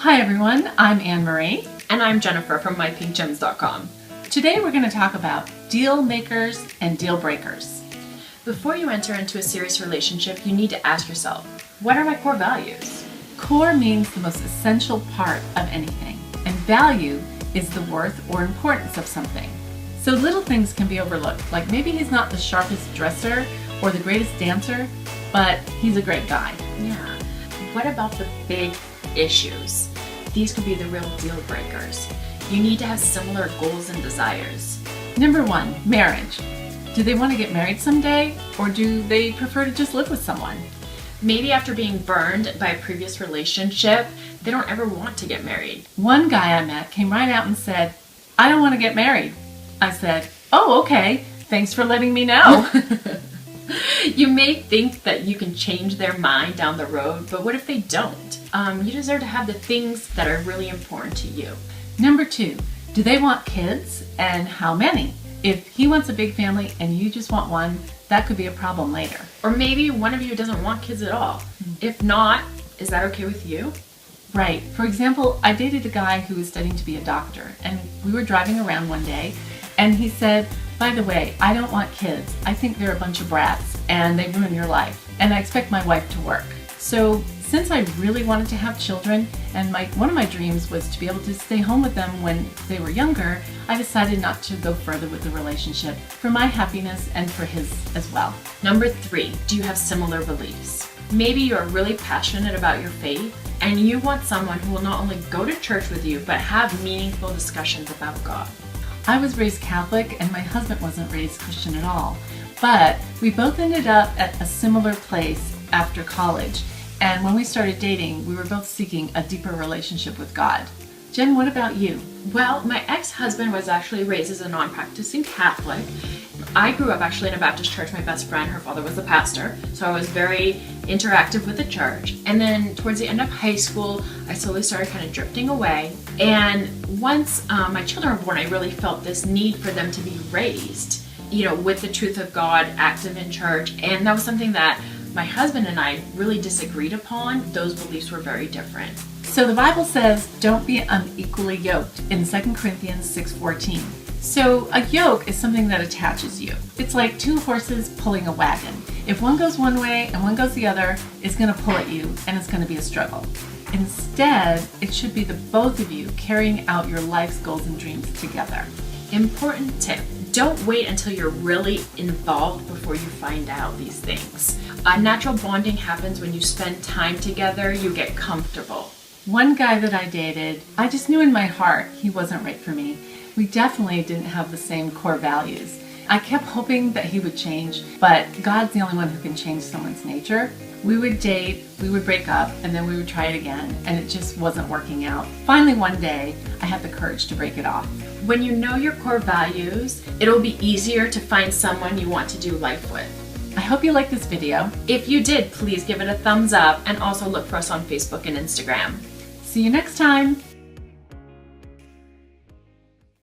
Hi everyone, I'm Anne Marie. And I'm Jennifer from mypinkgems.com. Today we're going to talk about deal makers and deal breakers. Before you enter into a serious relationship, you need to ask yourself, what are my core values? Core means the most essential part of anything, and value is the worth or importance of something. So little things can be overlooked, like maybe he's not the sharpest dresser or the greatest dancer, but he's a great guy. Yeah. What about the big issues? These could be the real deal breakers. You need to have similar goals and desires. Number 1, marriage. Do they want to get married someday, or do they prefer to just live with someone? Maybe after being burned by a previous relationship, they don't ever want to get married. One guy I met came right out and said, "I don't want to get married." I said, "Oh, okay. Thanks for letting me know." You may think that you can change their mind down the road, but what if they don't? You deserve to have the things that are really important to you. Number 2, do they want kids, and how many? If he wants a big family and you just want one, that could be a problem later. Or maybe one of you doesn't want kids at all. If not, is that okay with you? Right. For example, I dated a guy who was studying to be a doctor, and we were driving around one day, and he said, "By the way, I don't want kids. I think they're a bunch of brats, and they ruin your life, and I expect my wife to work." So since I really wanted to have children, and one of my dreams was to be able to stay home with them when they were younger, I decided not to go further with the relationship for my happiness and for his as well. Number 3, do you have similar beliefs? Maybe you're really passionate about your faith, and you want someone who will not only go to church with you, but have meaningful discussions about God. I was raised Catholic, and my husband wasn't raised Christian at all. But we both ended up at a similar place after college. And when we started dating, we were both seeking a deeper relationship with God. Jen, what about you? Well, my ex-husband was actually raised as a non-practicing Catholic. I grew up actually in a Baptist church. My best friend, her father was a pastor, so I was very interactive with the church. And then towards the end of high school, I slowly started kind of drifting away. And once my children were born, I really felt this need for them to be raised, with the truth of God, active in church. And that was something that my husband and I really disagreed upon. Those beliefs were very different. So the Bible says, don't be unequally yoked in 2 Corinthians 6:14. So a yoke is something that attaches you. It's like 2 horses pulling a wagon. If one goes one way and one goes the other, it's going to pull at you, and it's going to be a struggle. Instead, it should be the both of you carrying out your life's goals and dreams together. Important tip. Don't wait until you're really involved before you find out these things. Natural bonding happens when you spend time together, you get comfortable. One guy that I dated, I just knew in my heart he wasn't right for me. We definitely didn't have the same core values. I kept hoping that he would change, but God's the only one who can change someone's nature. We would date, we would break up, and then we would try it again, and it just wasn't working out. Finally, one day, I had the courage to break it off. When you know your core values, it'll be easier to find someone you want to do life with. I hope you liked this video. If you did, please give it a thumbs up, and also look for us on Facebook and Instagram. See you next time.